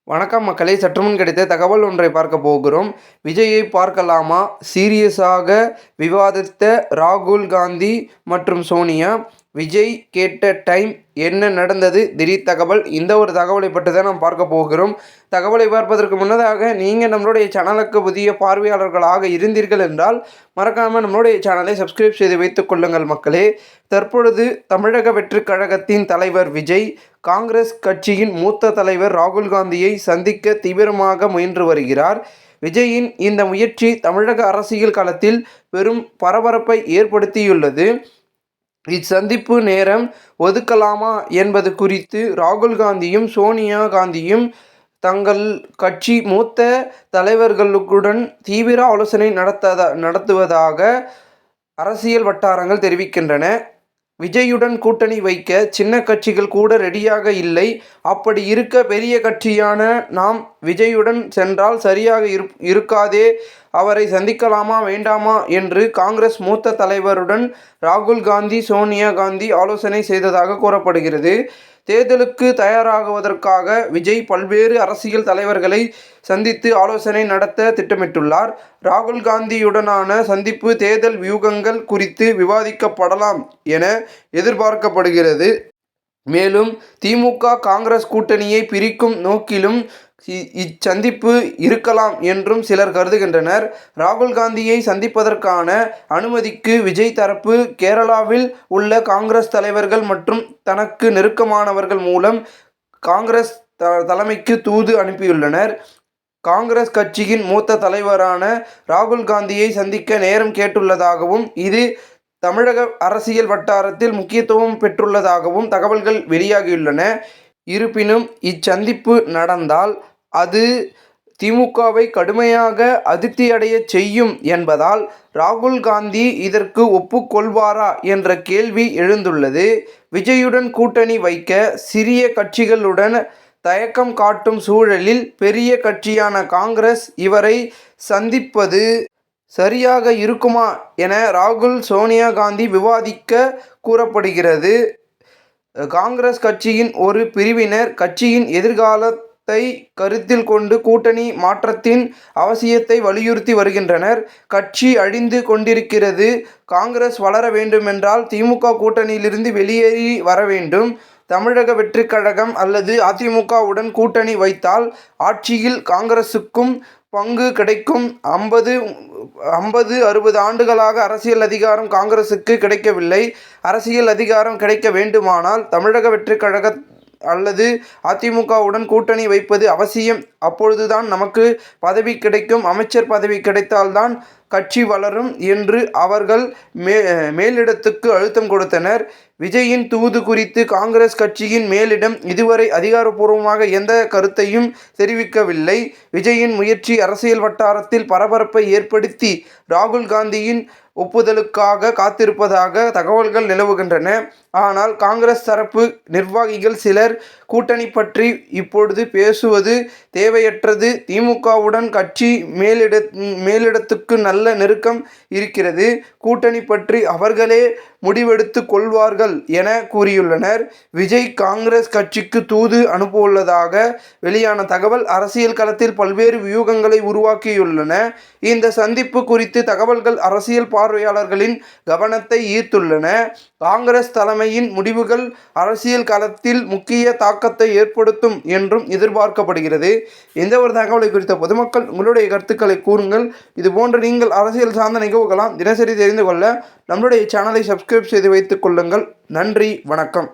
வணக்கம் மக்களே, சற்றுமுன் கிடைத்த தகவல் ஒன்றை பார்க்க போகிறோம். விஜயை பார்க்கலாமா? சீரியஸாக விவாதித்த ராகுல் காந்தி மற்றும் சோனியா. விஜய் கேட்ட டைம் என்ன நடந்தது? திடீர் தகவல். இந்த ஒரு தகவலை பற்றி தான் நாம் பார்க்க போகிறோம். தகவலை பார்ப்பதற்கு முன்னதாக நீங்கள் நம்மளுடைய சேனலுக்கு புதிய பார்வையாளர்களாக இருந்தீர்கள் என்றால் மறக்காமல் நம்மளுடைய சேனலை சப்ஸ்கிரைப் செய்து வைத்துக் கொள்ளுங்கள் மக்களே. தற்பொழுது தமிழக வெற்றிக் கழகத்தின் தலைவர் விஜய் காங்கிரஸ் கட்சியின் மூத்த தலைவர் ராகுல் காந்தியை சந்திக்க தீவிரமாக முயன்று வருகிறார். விஜயின் இந்த முயற்சி தமிழக அரசியல் களத்தில் பெரும் பரபரப்பை ஏற்படுத்தியுள்ளது. இச்சந்திப்பு நேரம் ஒதுக்கலாமா என்பது குறித்து ராகுல் காந்தியும் சோனியா காந்தியும் தங்கள் கட்சி மூத்த தலைவர்களுடன் தீவிர ஆலோசனை நடத்துவதாக அரசியல் வட்டாரங்கள் தெரிவிக்கின்றன. விஜயுடன் கூட்டணி வைக்க சின்ன கட்சிகள் கூட ரெடியாக இல்லை. அப்படி இருக்க பெரிய கட்சியான நாம் விஜயுடன் சென்றால் சரியாக இருக்காதே, அவரை சந்திக்கலாமா வேண்டாமா என்று காங்கிரஸ் மூத்த தலைவருடன் ராகுல் காந்தி சோனியா காந்தி ஆலோசனை செய்ததாக கூறப்படுகிறது. தேர்தலுக்கு தயாராகுவதற்காக விஜய் பல்வேறு அரசியல் தலைவர்களை சந்தித்து ஆலோசனை நடத்த திட்டமிட்டுள்ளார். ராகுல் காந்தியுடனான சந்திப்பு தேர்தல் வியூகங்கள் குறித்து விவாதிக்கப்படலாம் என எதிர்பார்க்கப்படுகிறது. மேலும் திமுக காங்கிரஸ் கூட்டணியை பிரிக்கும் நோக்கிலும் இச்சந்திப்பு இருக்கலாம் என்றும் சிலர் கருதுகின்றனர். ராகுல் காந்தியை சந்திப்பதற்கான அனுமதிக்கு விஜய் தரப்பு கேரளாவில் உள்ள காங்கிரஸ் தலைவர்கள் மற்றும் தனக்கு நெருக்கமானவர்கள் மூலம் காங்கிரஸ் தலைமைக்கு தூது அனுப்பியுள்ளனர். காங்கிரஸ் கட்சியின் மூத்த தலைவரான ராகுல் காந்தியை சந்திக்க நேரம் கேட்டுள்ளதாகவும் இது தமிழக அரசியல் வட்டாரத்தில் முக்கியத்துவம் பெற்றுள்ளதாகவும் தகவல்கள் வெளியாகியுள்ளன. இருப்பினும் இச்சந்திப்பு நடந்தால் அது திமுகவை கடுமையாக அதிருப்தியடைய செய்யும் என்பதால் ராகுல் காந்தி இதற்கு ஒப்புக்கொள்வாரா என்ற கேள்வி எழுந்துள்ளது. விஜயுடன் கூட்டணி வைக்க சிறிய கட்சிகளுடன் தயக்கம் காட்டும் சூழலில் பெரிய கட்சியான காங்கிரஸ் இவரை சந்திப்பது சரியாக இருக்குமா என ராகுல் சோனியா காந்தி விவாதிக்க கூறப்படுகிறது. காங்கிரஸ் கட்சியின் ஒரு பிரிவினர் கட்சியின் எதிர்காலத்தை கருத்தில் கொண்டு கூட்டணி மாற்றத்தின் அவசியத்தை வலியுறுத்தி வருகின்றனர். கட்சி அழிந்து கொண்டிருக்கிறது. காங்கிரஸ் வளர வேண்டுமென்றால் திமுக கூட்டணியிலிருந்து வெளியேறி வர வேண்டும். தமிழக வெற்றிக் கழகம் அல்லது அதிமுகவுடன் கூட்டணி வைத்தால் ஆட்சியில் காங்கிரசுக்கும் பங்கு கிடைக்கும். 50-60 ஆண்டுகளாக அரசியல் அதிகாரம் காங்கிரசுக்கு கிடைக்கவில்லை. அரசியல் அதிகாரம் கிடைக்க வேண்டுமானால் தமிழக வெற்றிக் கழக அல்லது அதிமுகவுடன் கூட்டணி வைப்பது அவசியம். அப்பொழுதுதான் நமக்கு பதவி கிடைக்கும். அமைச்சர் பதவி கிடைத்தால்தான் கட்சி வளரும் என்று அவர்கள் மேலிடத்துக்கு அழுத்தம் கொடுத்தனர். விஜயின் தூது குறித்து காங்கிரஸ் கட்சியின் மேலிடம் இதுவரை அதிகாரப்பூர்வமாக எந்த கருத்தையும் தெரிவிக்கவில்லை. விஜயின் முயற்சி அரசியல் வட்டாரத்தில் பரபரப்பை ஏற்படுத்தி ராகுல் காந்தியின் ஒப்புதலுக்காக காத்திருப்பதாக தகவல்கள் நிலவுகின்றன. ஆனால் காங்கிரஸ் தரப்பு நிர்வாகிகள் சிலர் கூட்டணி பற்றி இப்பொழுது பேசுவது தேவையற்றது. திமுகவுடன் கட்சி மேலிடத்துக்கு நல்ல நெருக்கம் இருக்கிறது. கூட்டணி பற்றி அவர்களே முடிவெடுத்து கொள்வார்கள் என கூறியுள்ளனர். விஜய் காங்கிரஸ் கட்சிக்கு தூது அனுப்பவுள்ளதாக வெளியான தகவல் அரசியல் களத்தில் பல்வேறு வியூகங்களை உருவாக்கியுள்ளன. இந்த சந்திப்பு குறித்து தகவல்கள் அரசியல் பார்வையாளர்களின் கவனத்தை ஈர்த்துள்ளன. காங்கிரஸ் தலைமையின் முடிவுகள் அரசியல் களத்தில் முக்கிய தாக்கத்தை ஏற்படுத்தும் என்றும் எதிர்பார்க்கப்படுகிறது. இந்த ஒரு தகவலை குறித்த பொதுமக்கள் உங்களுடைய கருத்துக்களை கூறுங்கள். இதுபோன்று நீங்கள் அரசியல் சார்ந்த நிகழ்வுகளாம் தினசரி தெரிந்து கொள்ள நம்முடைய சேனலை சப்ஸ்கிரைப் செய்து வைத்துக் கொள்ளுங்கள். நன்றி, வணக்கம்.